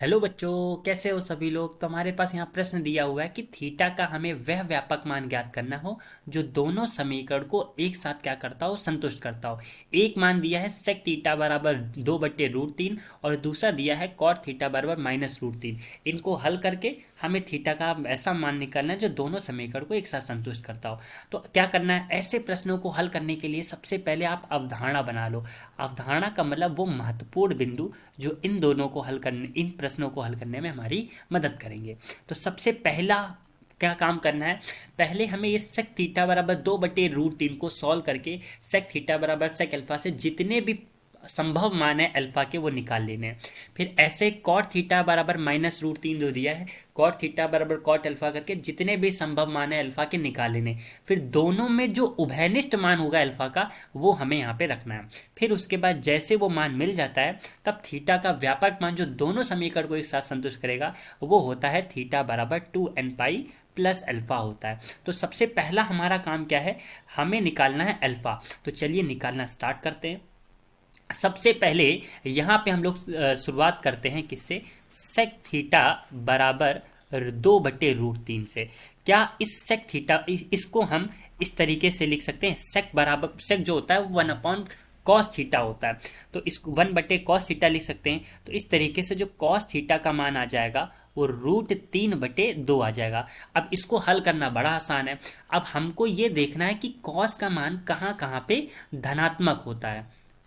Hello बच्चों, कैसे हो सभी लोग। तो हमारे पास यहाँ प्रश्न दिया हुआ है कि थीटा का हमें वह व्यापक मान ज्ञात करना हो जो दोनों समीकरण को एक साथ क्या करता हो, संतुष्ट करता हो। एक मान दिया है सेक थीटा बराबर 2/√3 और दूसरा दिया है कॉट थीटा बराबर -√3। इनको हल करके हमें थीटा का ऐसा मान निकालना है जो दोनों समीकरण को एक साथ संतुष्ट करता हो। तो क्या करना है, ऐसे प्रश्नों को हल करने के लिए सबसे पहले आप अवधारणा बना लो। अवधारणा का मतलब वो महत्वपूर्ण बिंदु जो इन प्रश्नों को हल करने में हमारी मदद करेंगे। तो सबसे पहला क्या काम करना है, पहले हमें ये सेक थीटा बराबर 2/√3 को सॉल्व करके सेक थीटा बराबर सेक अल्फा से जितने भी संभव मान है अल्फा के वो निकाल लेने हैं। फिर ऐसे कॉट थीटा बराबर -√3 जो दिया है, कॉट थीटा बराबर कॉट अल्फा करके जितने भी संभव मान है अल्फा के निकाल लेने। फिर दोनों में जो उभयनिष्ठ मान होगा अल्फा का वो हमें यहाँ पे रखना है। फिर उसके बाद जैसे वो मान मिल जाता है तब थीटा का व्यापक मान जो दोनों समीकरण को एक साथ संतुष्ट करेगा वो होता है थीटा बराबर 2n पाई प्लस अल्फा होता है। तो सबसे पहला हमारा काम क्या है, हमें निकालना है अल्फा। तो चलिए निकालना स्टार्ट करते हैं। सबसे पहले यहाँ पे हम लोग शुरुआत करते हैं किससे, सेक थीटा बराबर 2/√3 से। क्या इस सेक थीटा इसको हम इस तरीके से लिख सकते हैं, सेक बराबर सेक जो होता है वो 1/cos थीटा होता है, तो इसको 1/cos थीटा लिख सकते हैं। तो इस तरीके से जो cos थीटा का मान आ जाएगा वो √3/2 आ जाएगा। अब इसको हल करना बड़ा आसान है। अब हमको ये देखना है कि cos का मान कहाँ कहाँ पे धनात्मक होता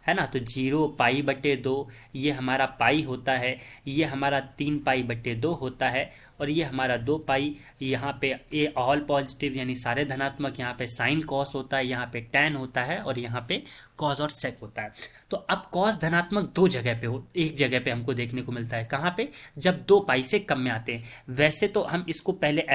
है ना। तो 0 पाई/2 ये हमारा पाई होता है, ये हमारा 3 पाई/2 होता है, और ये हमारा 2 पाई। यहाँ पे ये ऑल पॉजिटिव यानी सारे धनात्मक, यहाँ पे साइन कॉस होता है, यहाँ पे टैन होता है, और यहाँ पे कॉस और सेक होता है। तो अब कॉस धनात्मक दो जगह पे हो, एक जगह पे हमको देखने को मिलता है, कहाँ पे, जब 2 पाई से कम में आते हैं। वैसे तो हम इसको पहले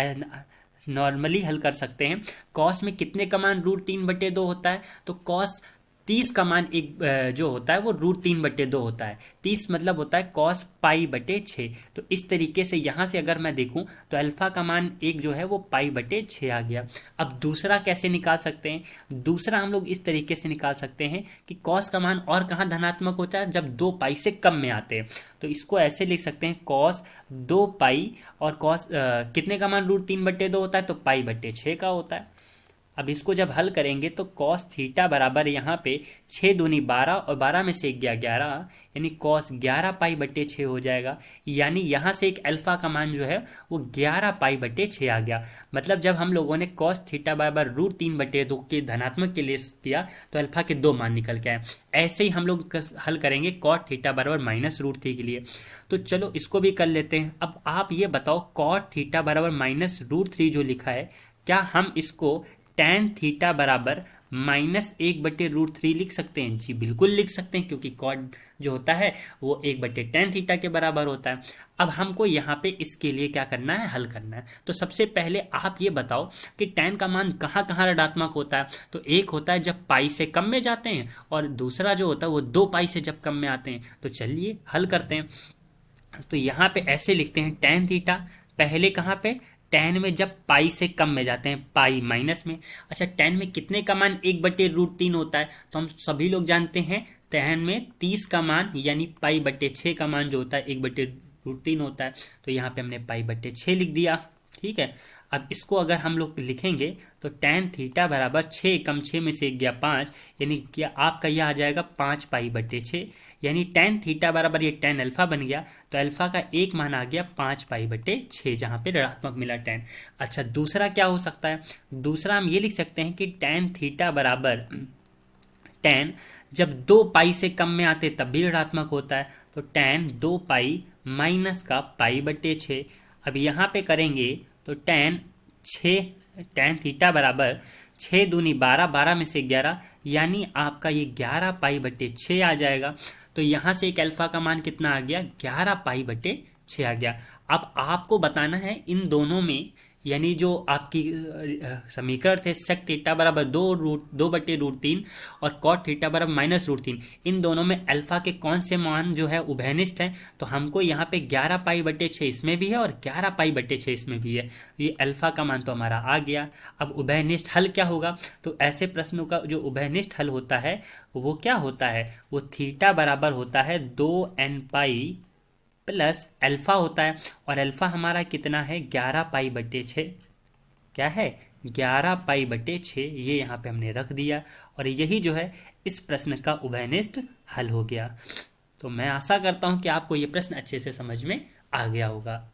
नॉर्मली हल कर सकते हैं। कॉस में कितने का मान √3/2 होता है, तो कॉस 30 का मान एक जो होता है वो √3/2 होता है। 30 मतलब होता है कॉस पाई/6। तो इस तरीके से यहाँ से अगर मैं देखूँ तो अल्फा का मान एक जो है वो पाई/6 आ गया। अब दूसरा कैसे निकाल सकते हैं, दूसरा हम लोग इस तरीके से निकाल सकते हैं कि कॉस का मान और कहाँ धनात्मक होता है, जब 2 पाई से कम में आते हैं। तो इसको ऐसे लिख सकते हैं, कॉस 2 पाई और कॉस कितने का मान √3/2 होता है, तो पाई/6 का होता है। अब इसको जब हल करेंगे तो कॉस थीटा बराबर यहाँ पे 6×2 = 12 और 12 में से 11 यानी कॉस 11 पाई/6 हो जाएगा। यानी यहाँ से एक अल्फा का मान जो है वो 11 पाई/6 आ गया। मतलब जब हम लोगों ने कॉस थीटा बराबर √3/2 के धनात्मक के लिए किया तो अल्फा के दो मान निकल के आए। ऐसे ही हम लोग हल करेंगे कॉट थीटा बराबर -√3 के लिए। तो चलो इसको भी कर लेते हैं। अब आप ये बताओ, कॉट थीटा बराबर -√3 जो लिखा है, क्या हम इसको tan थीटा बराबर -1/√3 लिख सकते हैं? जी बिल्कुल लिख सकते हैं, क्योंकि कॉट जो होता है वो 1/tan थीटा के बराबर होता है। अब हमको यहाँ पे इसके लिए क्या करना है, हल करना है। तो सबसे पहले आप ये बताओ कि tan का मान कहाँ कहाँ ऋणात्मक होता है। तो एक होता है जब पाई से कम में जाते हैं, और दूसरा जो होता है वो 2 पाई से जब कम में आते हैं। तो चलिए हल करते हैं। तो यहाँ पे ऐसे लिखते हैं, tan थीटा पहले कहाँ पे, tan में जब पाई से कम में जाते हैं, पाई माइनस में। अच्छा, tan में कितने का मान 1/√3 होता है, तो हम सभी लोग जानते हैं tan में 30 का मान यानी पाई/6 का मान जो होता है 1/√3 होता है। तो यहाँ पे हमने पाई/6 लिख दिया। ठीक है। अब इसको अगर हम लोग लिखेंगे तो tan थीटा बराबर 6 कम 6 में से गया 5, यानी क्या आपका यह आ जाएगा 5 पाई/6। यानी tan थीटा बराबर ये tan अल्फा बन गया। तो अल्फा का एक मान आ गया 5 पाई/6, जहाँ पे ऋणात्मक मिला tan। अच्छा, दूसरा क्या हो सकता है, दूसरा हम ये लिख सकते हैं कि tan थीटा बराबर tan जब 2 पाई से कम में आते तब भी ऋणात्मक होता है। तो tan 2 पाई माइनस का पाई/6। अब यहाँ पे करेंगे तो tan थीटा बराबर 6×2 = 12, 12 में से 11, यानी आपका ये 11 पाई/6 आ जाएगा। तो यहाँ से एक अल्फा का मान कितना आ गया, 11 पाई/6 आ गया। अब आपको बताना है इन दोनों में, यानी जो आपकी समीकरण थे सेक थीटा बराबर 2/√3 और कॉट थीटा बराबर -√3, इन दोनों में अल्फा के कौन से मान जो है उभयनिष्ठ हैं। तो हमको यहाँ पे 11 पाई/6 इसमें भी है और 11 पाई/6 इसमें भी है। ये अल्फा का मान तो हमारा आ गया। अब उभयनिष्ठ हल क्या होगा, तो ऐसे प्रश्नों का जो उभयनिष्ठ हल होता है वो क्या होता है, वो थीटा बराबर होता है 2n पाई प्लस अल्फा होता है, और अल्फा हमारा कितना है 11 पाई/6। क्या है 11 पाई/6, ये यहाँ पे हमने रख दिया। और यही जो है इस प्रश्न का उभयनिष्ठ हल हो गया। तो मैं आशा करता हूँ कि आपको ये प्रश्न अच्छे से समझ में आ गया होगा।